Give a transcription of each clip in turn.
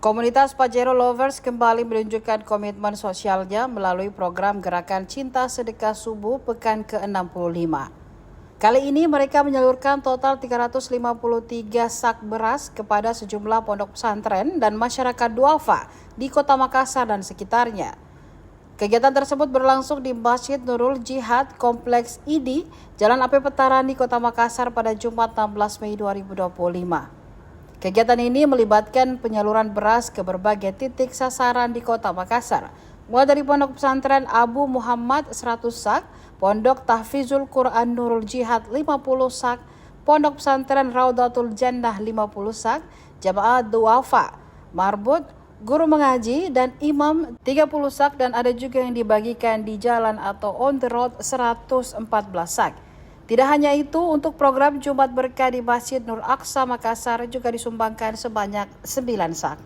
Komunitas Pajero Lovers kembali menunjukkan komitmen sosialnya melalui program Gerakan Cinta Sedekah Subuh Pekan ke-65. Kali ini mereka menyalurkan total 353 sak beras kepada sejumlah pondok pesantren dan masyarakat duafa di Kota Makassar dan sekitarnya. Kegiatan tersebut berlangsung di Masjid Nurul Jihad Kompleks ID, Jalan AP Petaran di Kota Makassar pada Jumat 16 Mei 2025. Kegiatan ini melibatkan penyaluran beras ke berbagai titik sasaran di Kota Makassar, mulai dari Pondok Pesantren Abu Muhammad 100 sak, Pondok Tahfizul Quran Nurul Jihad 50 sak, Pondok Pesantren Raudatul Jannah 50 sak, Jamaah Duafa, Marbut, guru mengaji dan imam 30 sak, dan ada juga yang dibagikan di jalan atau on the road 114 sak. Tidak hanya itu, untuk program Jumat Berkah di Masjid Nur Aqsa Makassar juga disumbangkan sebanyak 9 sak.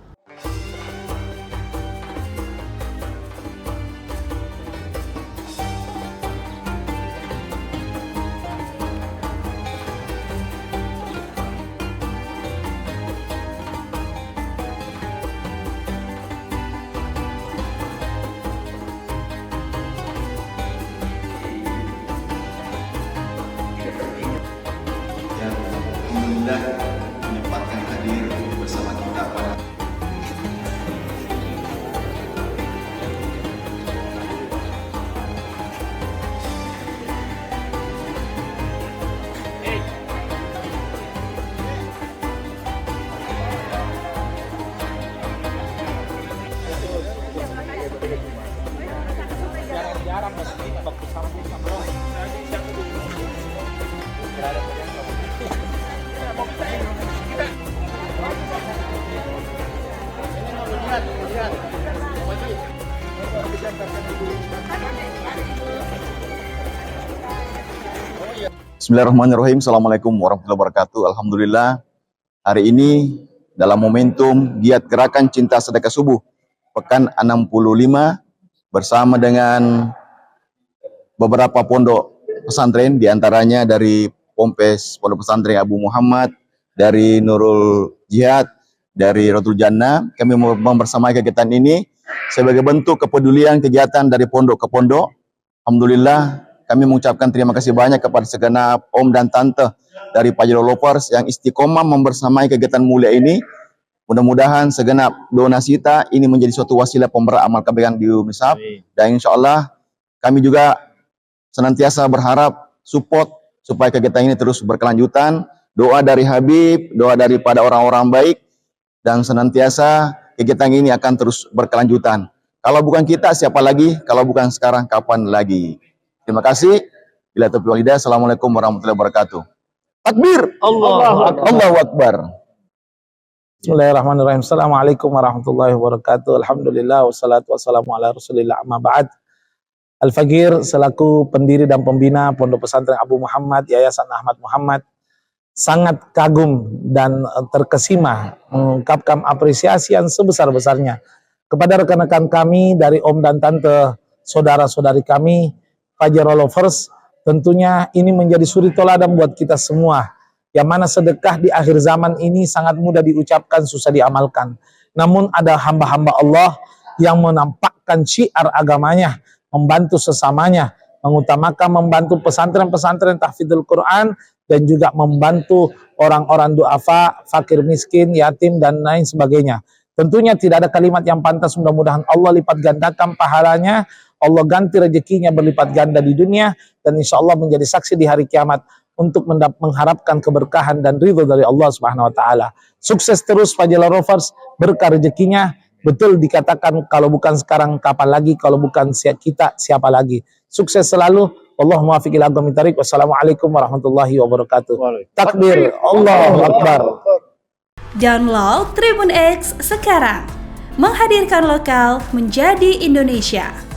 Alhamdulillah menyempatkan hadir bersama kita pada jarang waktu Bismillahirrahmanirrahim. Assalamualaikum warahmatullahi wabarakatuh. Alhamdulillah, hari ini dalam momentum giat Gerakan Cinta Sedekah Subuh Pekan 65 bersama dengan beberapa pondok pesantren, diantaranya dari Pompes Pondok Pesantren Abu Muhammad, dari Nurul Jihad, dari Raudatul Jannah. Kami membersamai kegiatan ini sebagai bentuk kepedulian kegiatan dari pondok ke pondok. Alhamdulillah, kami mengucapkan terima kasih banyak kepada segenap om dan tante dari Pajero Lovers yang istiqomah membersamai kegiatan mulia ini. Mudah-mudahan segenap donasi kita ini menjadi suatu wasilah pemberat amal kebaikan di UNISAP. Dan insya Allah kami juga senantiasa berharap support supaya kegiatan ini terus berkelanjutan. Doa dari Habib, doa daripada orang-orang baik, dan senantiasa kegiatan ini akan terus berkelanjutan. Kalau bukan kita, siapa lagi? Kalau bukan sekarang, kapan lagi? Terima kasih. Bila taufiq wal hidayah. Assalamualaikum warahmatullahi wabarakatuh. Takbir. Allahu Akbar. Bismillahirrahmanirrahim. Assalamualaikum warahmatullahi wabarakatuh. Alhamdulillah wassalatu wassalamu ala Rasulillah, amma ba'd. Al-Fagir selaku pendiri dan pembina Pondok Pesantren Abu Muhammad, Yayasan Ahmad Muhammad, sangat kagum dan terkesima mengungkapkan apresiasi yang sebesar-besarnya kepada rekan-rekan kami dari om dan tante, saudara-saudari kami Pajero Lovers. Tentunya ini menjadi suri toladan buat kita semua, yang mana sedekah di akhir zaman ini sangat mudah diucapkan, susah diamalkan. Namun ada hamba-hamba Allah yang menampakkan syiar agamanya, membantu sesamanya, mengutamakan membantu pesantren-pesantren tahfidzul Quran, dan juga membantu orang-orang duafa, fakir miskin, yatim, dan lain sebagainya. Tentunya tidak ada kalimat yang pantas. Mudah-mudahan Allah lipat gandakan pahalanya, Allah ganti rezekinya berlipat ganda di dunia, dan insya Allah menjadi saksi di hari kiamat untuk mengharapkan keberkahan dan ridho dari Allah Subhanahu Wa Taala. Sukses terus Pajero Lovers, berkah rezekinya. Betul dikatakan, kalau bukan sekarang kapan lagi, kalau bukan kita siapa lagi. Sukses selalu. Allahumma muwaffiq ila aqwamit thariq. Wassalamualaikum warahmatullahi wabarakatuh. Takbir. Allahu Akbar. Download Tribun X sekarang. Menghadirkan lokal menjadi Indonesia.